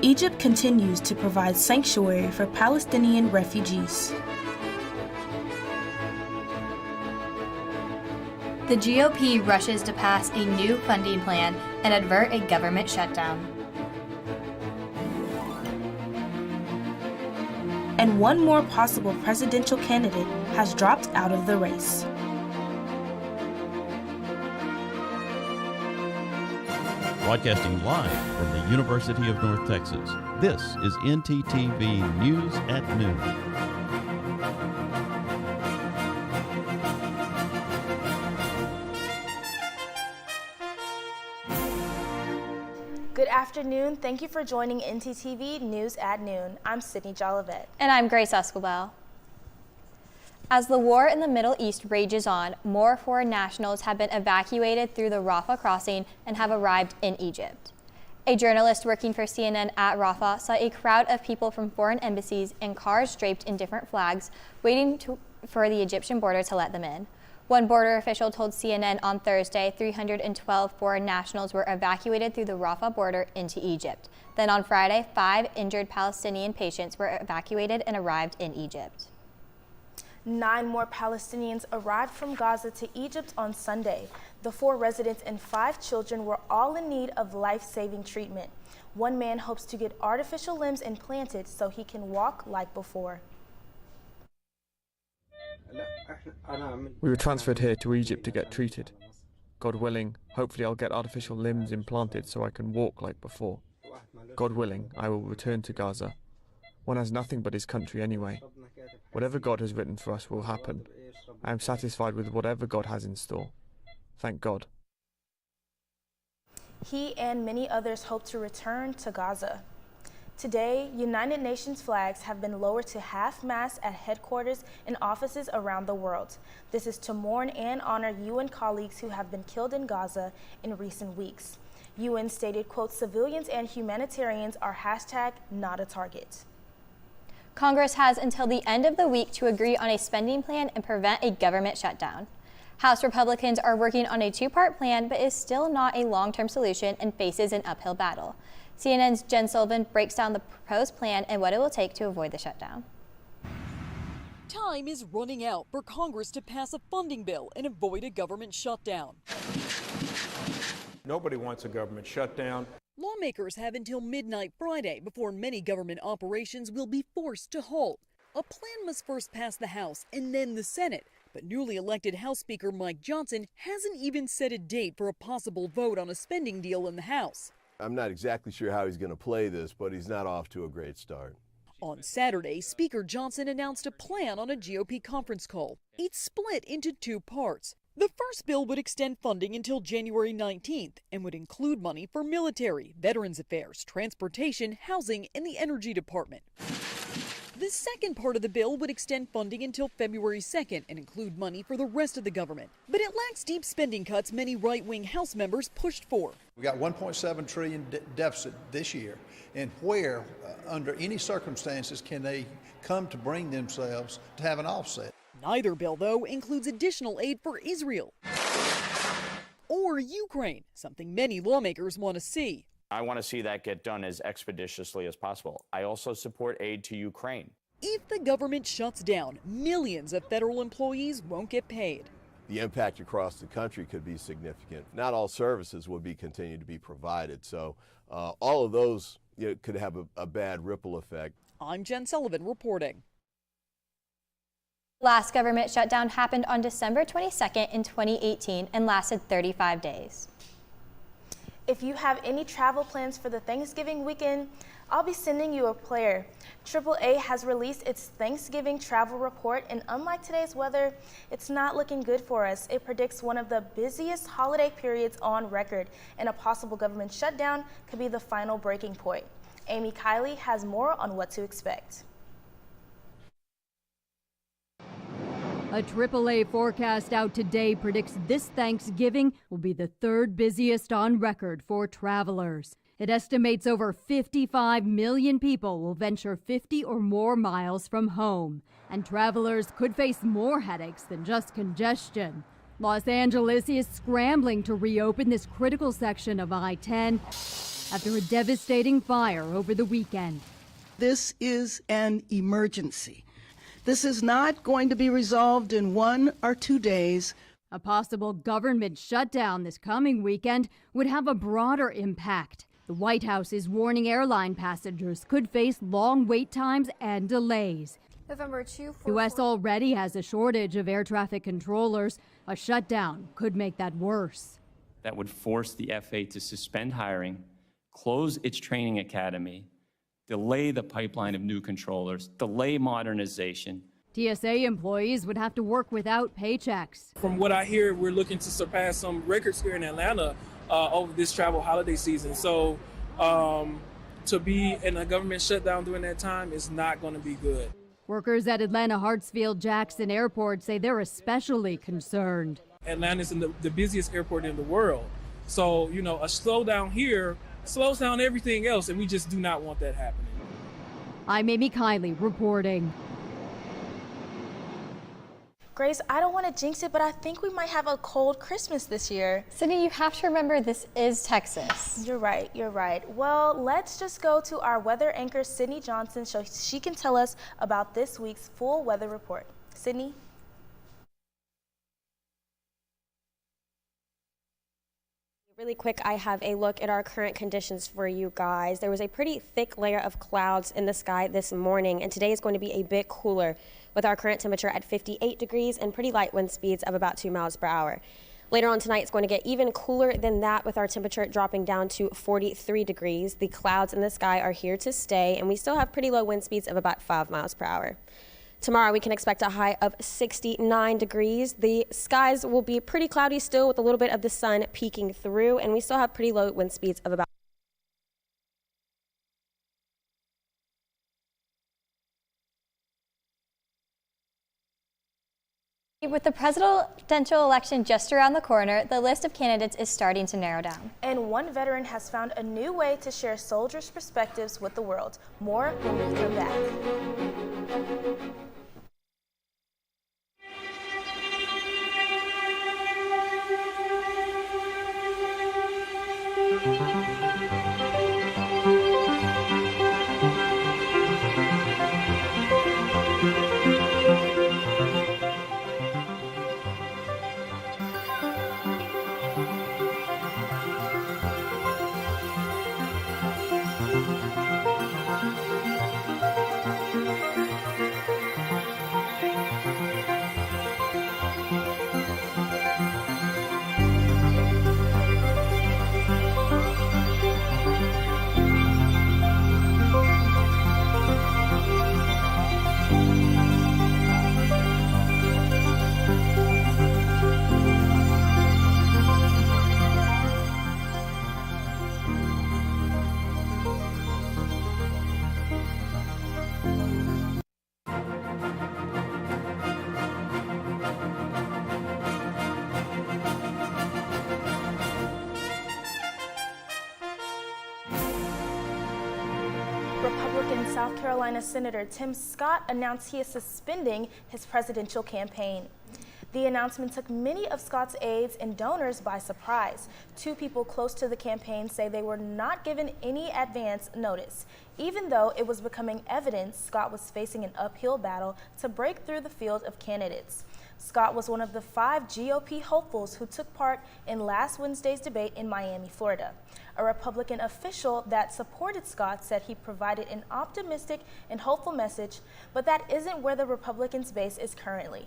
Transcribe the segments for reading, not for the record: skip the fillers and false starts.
Egypt continues to provide sanctuary for Palestinian refugees. The GOP rushes to pass a new funding plan and avert a government shutdown. And one more possible presidential candidate has dropped out of the race. Broadcasting live from the University of North Texas, this is ntTV News at Noon. Good afternoon. Thank you for joining ntTV News at Noon. I'm Sydney Jolivet. And I'm Grace Escobar. As the war in the Middle East rages on, more foreign nationals have been evacuated through the Rafah crossing and have arrived in Egypt. A journalist working for CNN at Rafah saw a crowd of people from foreign embassies and cars draped in different flags waiting for the Egyptian border to let them in. One border official told CNN on Thursday 312 foreign nationals were evacuated through the Rafah border into Egypt. Then on Friday, 5 injured Palestinian patients were evacuated and arrived in Egypt. 9 more Palestinians arrived from Gaza to Egypt on Sunday. The 4 residents and 5 children were all in need of life-saving treatment. One man hopes to get artificial limbs implanted so he can walk like before. We were transferred here to Egypt to get treated. God willing, hopefully I'll get artificial limbs implanted so I can walk like before. God willing, I will return to Gaza. One has nothing but his country anyway. Whatever God has written for us will happen. I am satisfied with whatever God has in store. Thank God. He and many others hope to return to Gaza. Today, United Nations flags have been lowered to half-mast at headquarters and offices around the world. This is to mourn and honor UN colleagues who have been killed in Gaza in recent weeks. UN stated, quote, civilians and humanitarians are #not a target. Congress has until the end of the week to agree on a spending plan and prevent a government shutdown. House Republicans are working on a 2-part plan, but is still not a long-term solution and faces an uphill battle. CNN's Jen Sullivan breaks down the proposed plan and what it will take to avoid the shutdown. Time is running out for Congress to pass a funding bill and avoid a government shutdown. Nobody wants a government shutdown. Lawmakers have until midnight Friday before many government operations will be forced to halt. A plan must first pass the House and then the Senate, but newly elected House Speaker Mike Johnson hasn't even set a date for a possible vote on a spending deal in the House. I'm not exactly sure how he's going to play this, but he's not off to a great start. On Saturday, Speaker Johnson announced a plan on a GOP conference call. It's split into 2 parts. The first bill would extend funding until January 19th and would include money for military, veterans affairs, transportation, housing, and the energy department. The second part of the bill would extend funding until February 2nd and include money for the rest of the government. But it lacks deep spending cuts many right-wing House members pushed for. We got $1.7 trillion deficit this year, and where, under any circumstances, can they come to bring themselves to have an offset? Neither bill, though, includes additional aid for Israel or Ukraine, something many lawmakers want to see. I want to see that get done as expeditiously as possible. I also support aid to Ukraine. If the government shuts down, millions of federal employees won't get paid. The impact across the country could be significant. Not all services will be continued to be provided, so all of those could have a bad ripple effect. I'm Jen Sullivan reporting. Last government shutdown happened on December 22nd in 2018 and lasted 35 days. If you have any travel plans for the Thanksgiving weekend, I'll be sending you a player. AAA has released its Thanksgiving travel report, and unlike today's weather, it's not looking good for us. It predicts one of the busiest holiday periods on record, and a possible government shutdown could be the final breaking point. Amy Kiley has more on what to expect. A AAA forecast out today predicts this Thanksgiving will be the third busiest on record for travelers. It estimates over 55 million people will venture 50 or more miles from home, and travelers could face more headaches than just congestion. Los Angeles is scrambling to reopen this critical section of I-10 after a devastating fire over the weekend. This is an emergency. This is not going to be resolved in 1 or 2 days. A possible government shutdown this coming weekend would have a broader impact. The White House is warning airline passengers could face long wait times and delays. November 2. The U.S. already has a shortage of air traffic controllers. A shutdown could make that worse. That would force the FAA to suspend hiring, close its training academy, delay the pipeline of new controllers, delay modernization. TSA employees would have to work without paychecks. From what I hear, we're looking to surpass some records here in Atlanta over this travel holiday season. So to be in a government shutdown during that time is not going to be good. Workers at Atlanta Hartsfield-Jackson Airport say they're especially concerned. Atlanta is the busiest airport in the world. So, you know, a slowdown here slows down everything else, and we just do not want that happening. I'm Amy Kiley reporting. Grace, I don't want to jinx it, but I think we might have a cold Christmas this year. Sydney, you have to remember this is Texas. You're right, you're right. Well, let's just go to our weather anchor, Sydney Johnson, so she can tell us about this week's full weather report. Sydney? Really quick, I have a look at our current conditions for you guys. There was a pretty thick layer of clouds in the sky this morning, and today is going to be a bit cooler with our current temperature at 58 degrees and pretty light wind speeds of about 2 miles per hour. Later on tonight, it's going to get even cooler than that with our temperature dropping down to 43 degrees. The clouds in the sky are here to stay, and we still have pretty low wind speeds of about 5 miles per hour. Tomorrow, we can expect a high of 69 degrees. The skies will be pretty cloudy still with a little bit of the sun peeking through, and we still have pretty low wind speeds of about With the presidential election just around the corner, the list of candidates is starting to narrow down. And one veteran has found a new way to share soldiers' perspectives with the world. More when we come back. Republican South Carolina Senator Tim Scott announced he is suspending his presidential campaign. The announcement took many of Scott's aides and donors by surprise. Two people close to the campaign say they were not given any advance notice. Even though it was becoming evident Scott was facing an uphill battle to break through the field of candidates. Scott was one of the 5 GOP hopefuls who took part in last Wednesday's debate in Miami, Florida. A Republican official that supported Scott said he provided an optimistic and hopeful message, but that isn't where the Republicans' base is currently.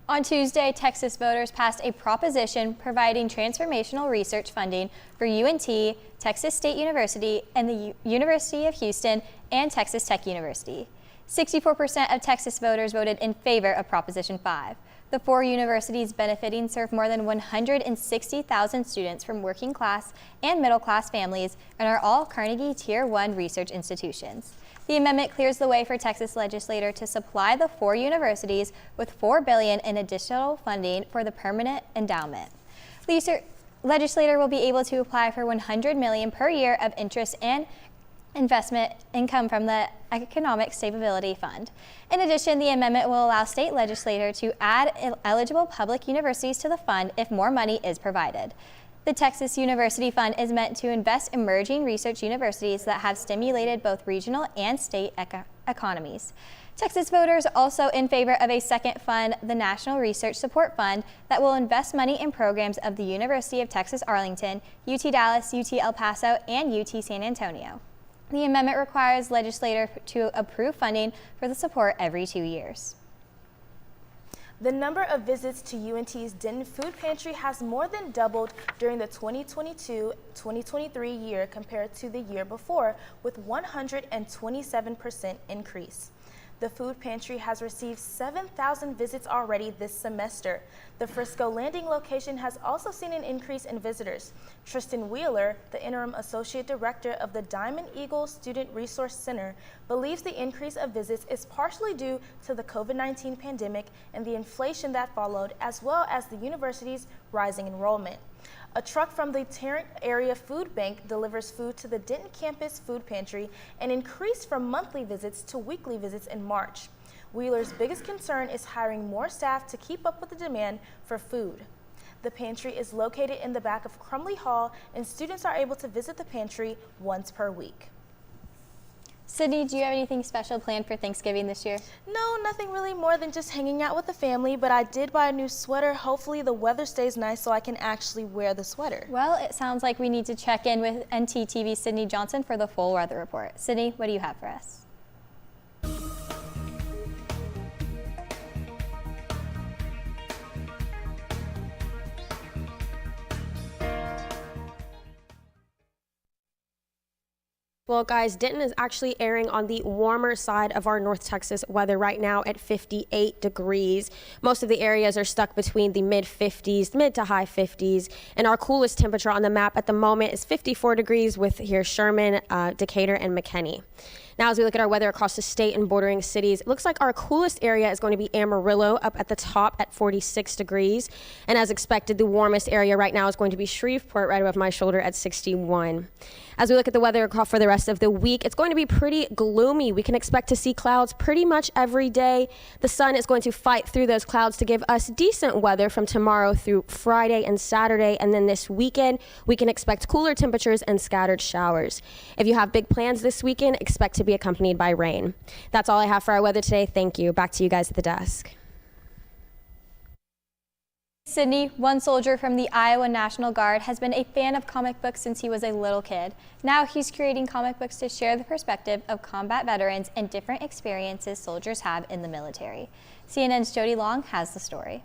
On Tuesday, Texas voters passed a proposition providing transformational research funding for UNT, Texas State University, and the University of Houston and Texas Tech University. 64% of Texas voters voted in favor of Proposition 5. The 4 universities benefiting serve more than 160,000 students from working class and middle class families and are all Carnegie Tier 1 research institutions. The amendment clears the way for Texas legislator to supply the 4 universities with $4 billion in additional funding for the permanent endowment. The legislator will be able to apply for $100 million per year of interest and investment income from the Economic Stability Fund. In addition, the amendment will allow state legislators to add eligible public universities to the fund if more money is provided. The Texas University Fund is meant to invest in emerging research universities that have stimulated both regional and state economies. Texas voters are also in favor of a second fund, the National Research Support Fund, that will invest money in programs of the University of Texas Arlington, UT Dallas, UT El Paso, and UT San Antonio. The amendment requires legislators to approve funding for the support every 2 years. The number of visits to UNT's Denton Food Pantry has more than doubled during the 2022-2023 year compared to the year before, with 127% increase. The food pantry has received 7,000 visits already this semester. The Frisco Landing location has also seen an increase in visitors. Tristan Wheeler, the interim associate director of the Diamond Eagle Student Resource Center, believes the increase of visits is partially due to the COVID-19 pandemic and the inflation that followed, as well as the university's rising enrollment. A truck from the Tarrant Area Food Bank delivers food to the Denton Campus Food Pantry and increased from monthly visits to weekly visits in March. Wheeler's biggest concern is hiring more staff to keep up with the demand for food. The pantry is located in the back of Crumley Hall, and students are able to visit the pantry once per week. Sydney, do you have anything special planned for Thanksgiving this year? No, nothing really more than just hanging out with the family, but I did buy a new sweater. Hopefully the weather stays nice so I can actually wear the sweater. Well, it sounds like we need to check in with ntTV's Sydney Johnson for the full weather report. Sydney, what do you have for us? Well, guys, Denton is actually erring on the warmer side of our North Texas weather right now at 58 degrees. Most of the areas are stuck between the mid 50s, mid to high 50s, and our coolest temperature on the map at the moment is 54 degrees with here Sherman, Decatur, and McKinney. Now, as we look at our weather across the state and bordering cities, it looks like our coolest area is going to be Amarillo up at the top at 46 degrees. And as expected, the warmest area right now is going to be Shreveport right above my shoulder at 61. As we look at the weather for the rest of the week, it's going to be pretty gloomy. We can expect to see clouds pretty much every day. The sun is going to fight through those clouds to give us decent weather from tomorrow through Friday and Saturday. And then this weekend, we can expect cooler temperatures and scattered showers. If you have big plans this weekend, expect to be accompanied by rain. That's all I have for our weather today. Thank you. Back to you guys at the desk. Sydney, one soldier from the Iowa National Guard, has been a fan of comic books since he was a little kid. Now he's creating comic books to share the perspective of combat veterans and different experiences soldiers have in the military. CNN's Jody Long has the story.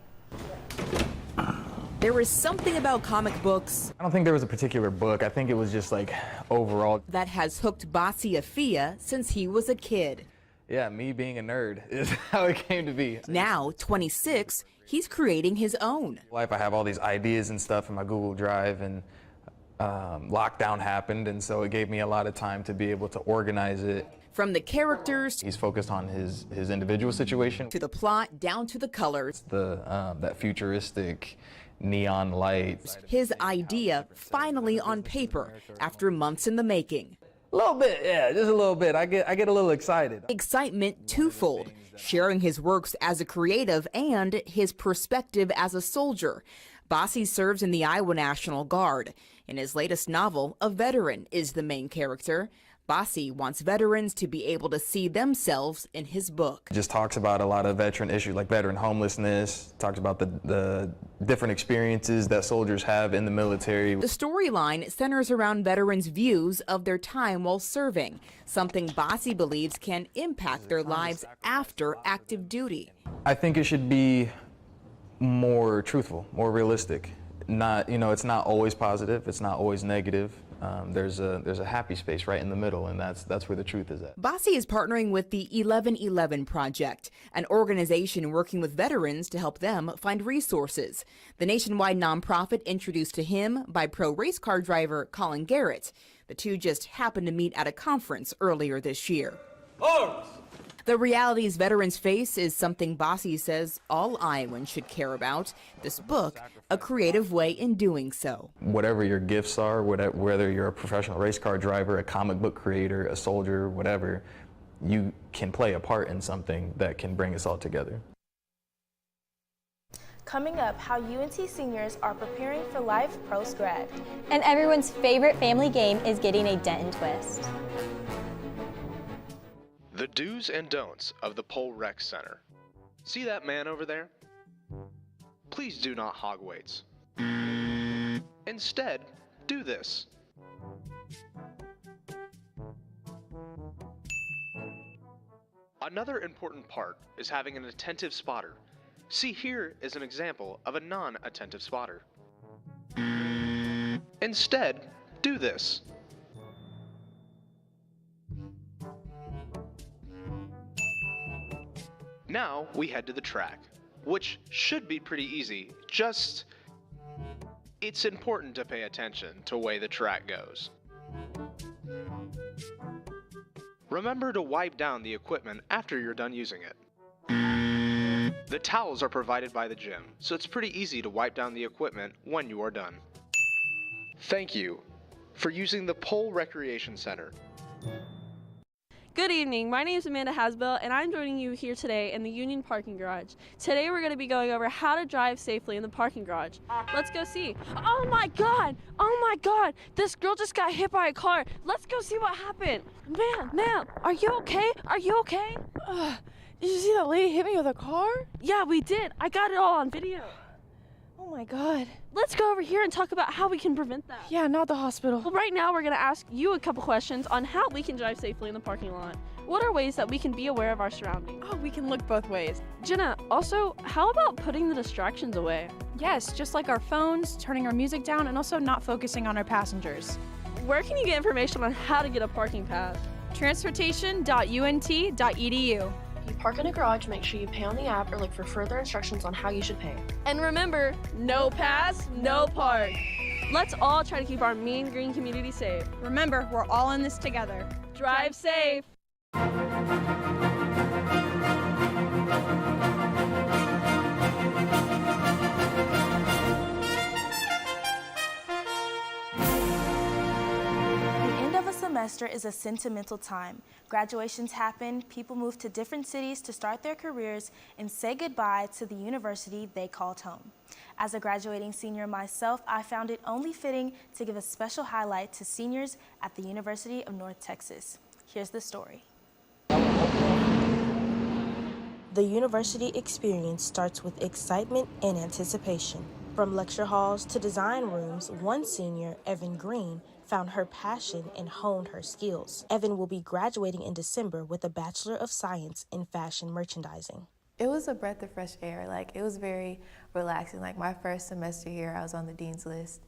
There is something about comic books. I don't think there was a particular book. I think it was just like overall. That has hooked Basi Afia since he was a kid. Yeah, me being a nerd is how it came to be. Now, 26, he's creating his own. Life, I have all these ideas and stuff in my Google Drive, and lockdown happened, and so it gave me a lot of time to be able to organize it. From the characters, he's focused on his individual situation, to the plot, down to the colors. That futuristic neon light. His idea finally on paper after months in the making. A little bit, yeah, just a little bit. I get a little excited. Excitement twofold, sharing his works as a creative and his perspective as a soldier. Basi serves in the Iowa National Guard. In his latest novel, a veteran is the main character. Basi wants veterans to be able to see themselves in his book. It just talks about a lot of veteran issues like veteran homelessness, talks about the different experiences that soldiers have in the military. The storyline centers around veterans' views of their time while serving, something Basi believes can impact their lives after active duty. I think it should be more truthful, more realistic. Not, it's not always positive, it's not always negative. There's a happy space right in the middle, and that's where the truth is at. Basi is partnering with the 1111 Project, an organization working with veterans to help them find resources. The nationwide nonprofit introduced to him by pro race car driver Colin Garrett. The two just happened to meet at a conference earlier this year. Arms! The realities veterans face is something Bossy says all Iowans should care about. This book, a creative way in doing so. Whatever your gifts are, whether you're a professional race car driver, a comic book creator, a soldier, whatever, you can play a part in something that can bring us all together. Coming up, how UNT seniors are preparing for life post-grad. And everyone's favorite family game is getting a dent and twist. The do's and don'ts of the Pole Rec Center. See that man over there? Please do not hog weights. Instead, do this. Another important part is having an attentive spotter. See, here is an example of a non-attentive spotter. Instead, do this. Now we head to the track, which should be pretty easy, just it's important to pay attention to the way the track goes. Remember to wipe down the equipment after you're done using it. The towels are provided by the gym, so it's pretty easy to wipe down the equipment when you are done. Thank you for using the Pole Recreation Center. Good evening, my name is Amanda Hasbell and I'm joining you here today in the Union Parking Garage. Today we're going to be going over how to drive safely in the parking garage. Let's go see. Oh my god, this girl just got hit by a car. Let's go see what happened. Ma'am, are you okay? Are you okay? Did you see that lady hit me with a car? Yeah, we did. I got it all on video. Oh my god. Let's go over here and talk about how we can prevent that. Yeah, not the hospital. Well, right now we're going to ask you a couple questions on how we can drive safely in the parking lot. What are ways that we can be aware of our surroundings? Oh, we can look both ways. Jenna, also, how about putting the distractions away? Yes, just like our phones, turning our music down, and also not focusing on our passengers. Where can you get information on how to get a parking pass? Transportation.unt.edu. If you park in a garage, make sure you pay on the app or look for further instructions on how you should pay. And remember, no pass, no park. Let's all try to keep our mean green community safe. Remember, we're all in this together. Drive safe. Semester is a sentimental time. Graduations happen, people move to different cities to start their careers and say goodbye to the university they called home. As a graduating senior myself, I found it only fitting to give a special highlight to seniors at the University of North Texas. Here's the story. The university experience starts with excitement and anticipation. From lecture halls to design rooms, one senior, Evan Green, found her passion and honed her skills. Evan will be graduating in December with a Bachelor of Science in Fashion Merchandising. It was a breath of fresh air. It was very relaxing. My first semester here, I was on the dean's list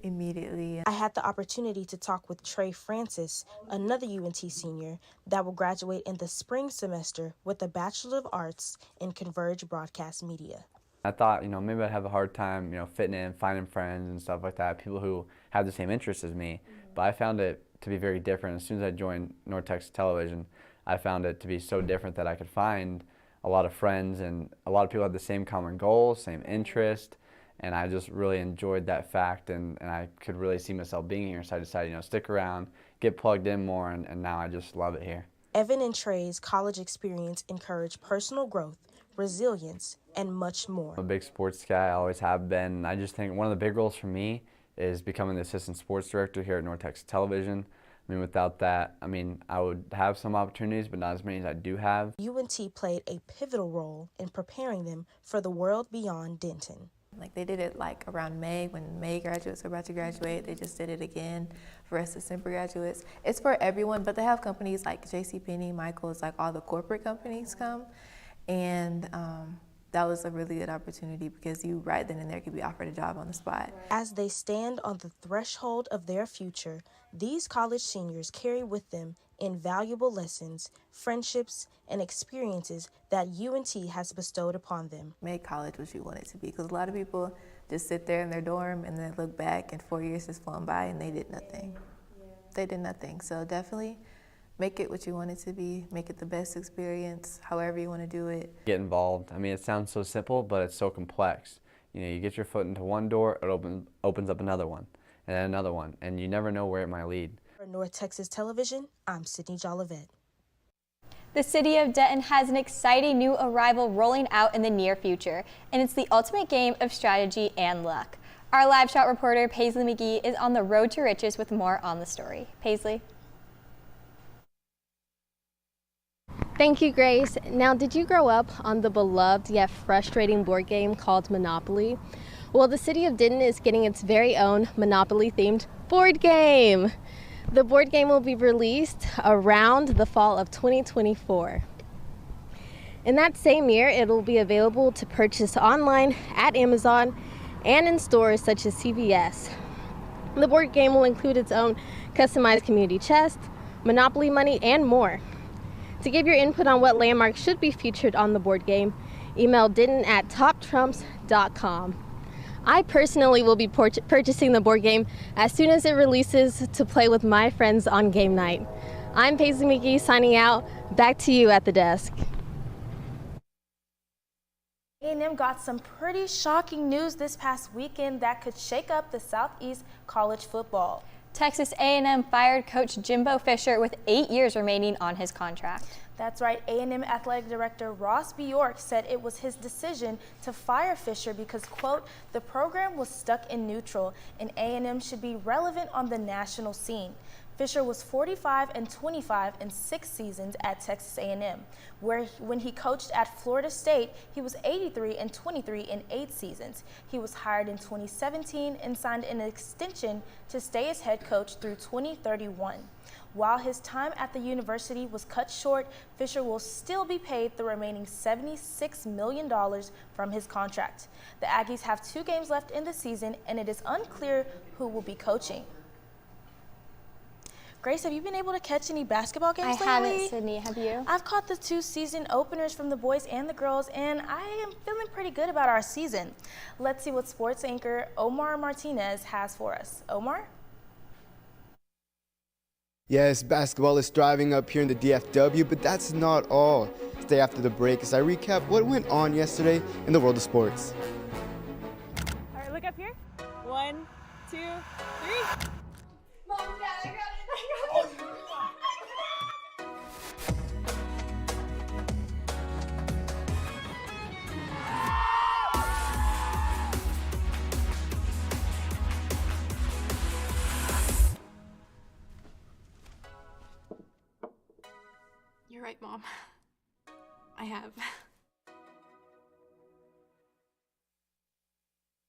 immediately. I had the opportunity to talk with Trey Francis, another UNT senior that will graduate in the spring semester with a Bachelor of Arts in Converge Broadcast Media. I thought, maybe I'd have a hard time, fitting in, finding friends and stuff like that, people who have the same interests as me. But I found it to be very different. As soon as I joined North Texas Television, I found it to be so different that I could find a lot of friends and a lot of people had the same common goals, same interest, and I just really enjoyed that fact and I could really see myself being here. So I decided, stick around, get plugged in more, and now I just love it here. Evan and Trey's college experience encouraged personal growth, resilience, and much more. I'm a big sports guy, I always have been. I just think one of the big goals for me is becoming the assistant sports director here at North Texas Television. Without that, I would have some opportunities, but not as many as I do have. UNT played a pivotal role in preparing them for the world beyond Denton. They did it around May, when May graduates are about to graduate. They just did it again for us December graduates. It's for everyone, but they have companies like JCPenney, Michaels, all the corporate companies come. And that was a really good opportunity because you right then and there could be offered a job on the spot. As they stand on the threshold of their future, these college seniors carry with them invaluable lessons, friendships, and experiences that UNT has bestowed upon them. Make college what you want it to be, because a lot of people just sit there in their dorm and then look back and 4 years has flown by and they did nothing. They did nothing. So definitely make it what you want it to be, make it the best experience, however you want to do it. Get involved. I mean, it sounds so simple, but it's so complex. You know, you get your foot into one door, it opens up another one, and then another one, and you never know where it might lead. For North Texas Television, I'm Sydney Jolivet. The city of Denton has an exciting new arrival rolling out in the near future, and it's the ultimate game of strategy and luck. Our live shot reporter, Paisley McGee, is on the road to riches with more on the story. Paisley. Thank you, Grace. Now, did you grow up on the beloved yet frustrating board game called Monopoly? Well, the city of Denton is getting its very own Monopoly-themed board game. The board game will be released around the fall of 2024. In that same year, it will be available to purchase online at Amazon and in stores such as CVS. The board game will include its own customized community chest, Monopoly money, and more. To give your input on what landmarks should be featured on the board game, email denton@toptrumps.com. I personally will be purchasing the board game as soon as it releases to play with my friends on game night. I'm Paisley McGee signing out. Back to you at the desk. A&M got some pretty shocking news this past weekend that could shake up the Southeast college football. Texas A&M fired Coach Jimbo Fisher with 8 years remaining on his contract. That's right. A&M Athletic Director Ross Bjork said it was his decision to fire Fisher because, quote, the program was stuck in neutral and A&M should be relevant on the national scene. Fisher was 45-25 in 6 seasons at Texas A&M, where when he coached at Florida State, he was 83-23 in 8 seasons. He was hired in 2017 and signed an extension to stay as head coach through 2031. While his time at the university was cut short, Fisher will still be paid the remaining $76 million from his contract. The Aggies have 2 games left in the season, and it is unclear who will be coaching. Grace, have you been able to catch any basketball games lately? I haven't, Sydney. Have you? I've caught the 2 season openers from the boys and the girls, and I am feeling pretty good about our season. Let's see what sports anchor Omar Martinez has for us. Omar? Yes, basketball is thriving up here in the DFW, but that's not all. Stay after the break as I recap what went on yesterday in the world of sports. All right, look up here. 1, 2, 3. Mom, Dad, I got it. You're right, Mom. I have.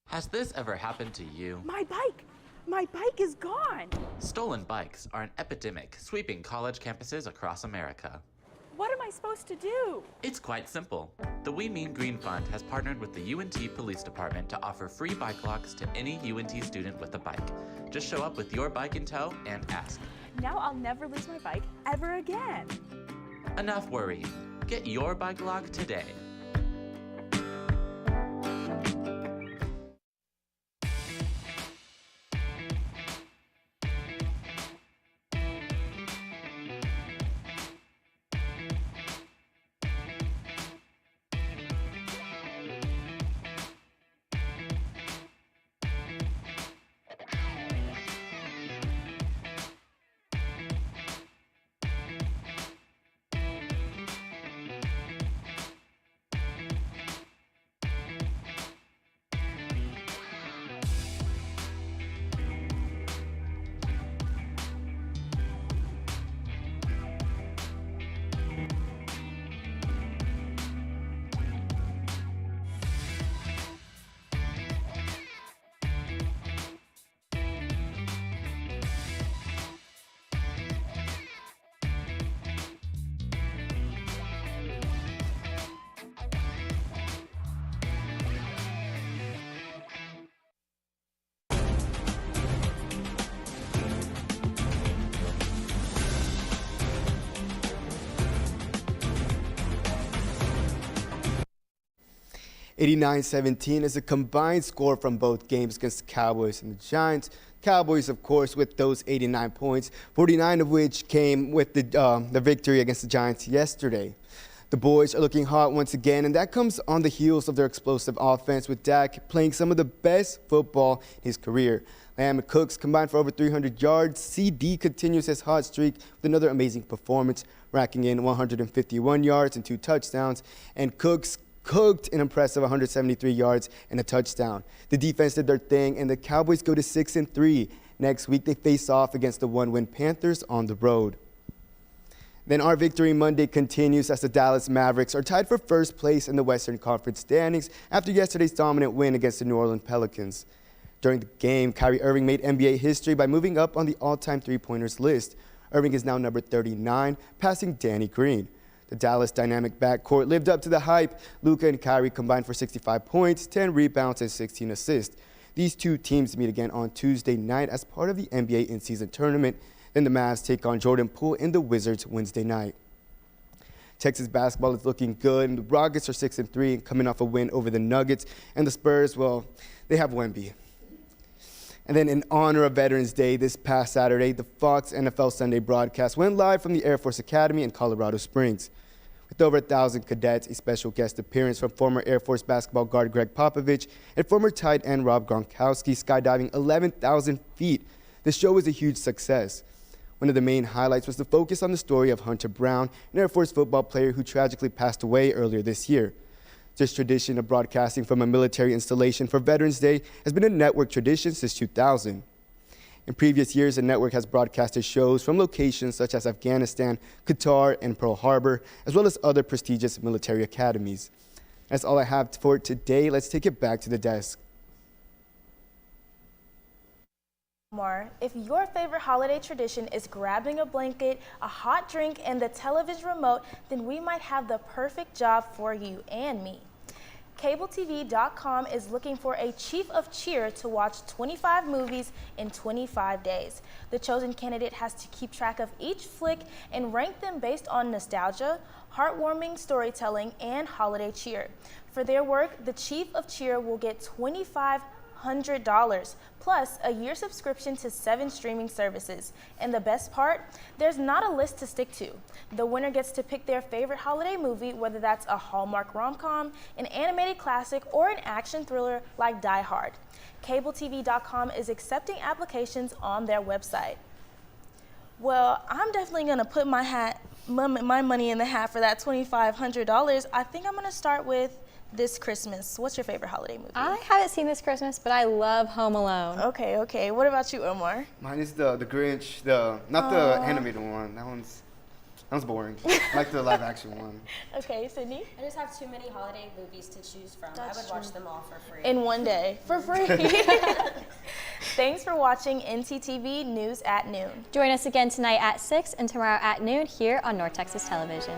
Has this ever happened to you? My bike! My bike is gone! Stolen bikes are an epidemic sweeping college campuses across America. What am I supposed to do? It's quite simple. The We Mean Green Fund has partnered with the UNT Police Department to offer free bike locks to any UNT student with a bike. Just show up with your bike in tow and ask. Now I'll never lose my bike ever again. Enough worrying. Get your bike lock today. '89-17 is a combined score from both games against the Cowboys and the Giants. Cowboys, of course, with those 89 points, 49 of which came with the victory against the Giants yesterday. The boys are looking hot once again, and that comes on the heels of their explosive offense, with Dak playing some of the best football in his career. Lamb and Cooks combined for over 300 yards. CD continues his hot streak with another amazing performance, racking in 151 yards and 2 touchdowns, and Cooks cooked an impressive 173 yards and a touchdown. The defense did their thing, and the Cowboys go to 6-3. Next week, they face off against the 1-win Panthers on the road. Then our Victory Monday continues as the Dallas Mavericks are tied for first place in the Western Conference standings after yesterday's dominant win against the New Orleans Pelicans. During the game, Kyrie Irving made NBA history by moving up on the all-time three-pointers list. Irving is now number 39, passing Danny Green. The Dallas dynamic backcourt lived up to the hype. Luka and Kyrie combined for 65 points, 10 rebounds, and 16 assists. These two teams meet again on Tuesday night as part of the NBA in-season tournament. Then the Mavs take on Jordan Poole and the Wizards Wednesday night. Texas basketball is looking good, and the Rockets are 6-3 and coming off a win over the Nuggets. And the Spurs, well, they have Wemby. And then in honor of Veterans Day this past Saturday, the Fox NFL Sunday broadcast went live from the Air Force Academy in Colorado Springs. With over 1,000 cadets, a special guest appearance from former Air Force basketball guard Greg Popovich and former tight end Rob Gronkowski skydiving 11,000 feet. The show was a huge success. One of the main highlights was the focus on the story of Hunter Brown, an Air Force football player who tragically passed away earlier this year. This tradition of broadcasting from a military installation for Veterans Day has been a network tradition since 2000. In previous years, the network has broadcasted shows from locations such as Afghanistan, Qatar, and Pearl Harbor, as well as other prestigious military academies. That's all I have for today. Let's take it back to the desk. If your favorite holiday tradition is grabbing a blanket, a hot drink, and the television remote, then we might have the perfect job for you and me. CableTV.com is looking for a chief of cheer to watch 25 movies in 25 days. The chosen candidate has to keep track of each flick and rank them based on nostalgia, heartwarming storytelling, and holiday cheer. For their work, the chief of cheer will get $2,500 plus a year subscription to 7 streaming services. And the best part, there's not a list to stick to. The winner gets to pick their favorite holiday movie, whether that's a Hallmark rom-com, an animated classic, or an action thriller like Die Hard. CableTV.com is accepting applications on their website. Well, I'm definitely gonna put my money in the hat for that $2,500. I think I'm gonna start with This Christmas. What's your favorite holiday movie? I haven't seen This Christmas, but I love Home Alone. Okay. What about you, Omar? Mine is the Grinch, not the animated one. That one's boring. I like the live action one. Okay, Sydney? I just have too many holiday movies to choose from. I would watch them all for free. In one day, for free. Thanks for watching ntTV News at Noon. Join us again tonight at 6 and tomorrow at noon here on North Texas Television.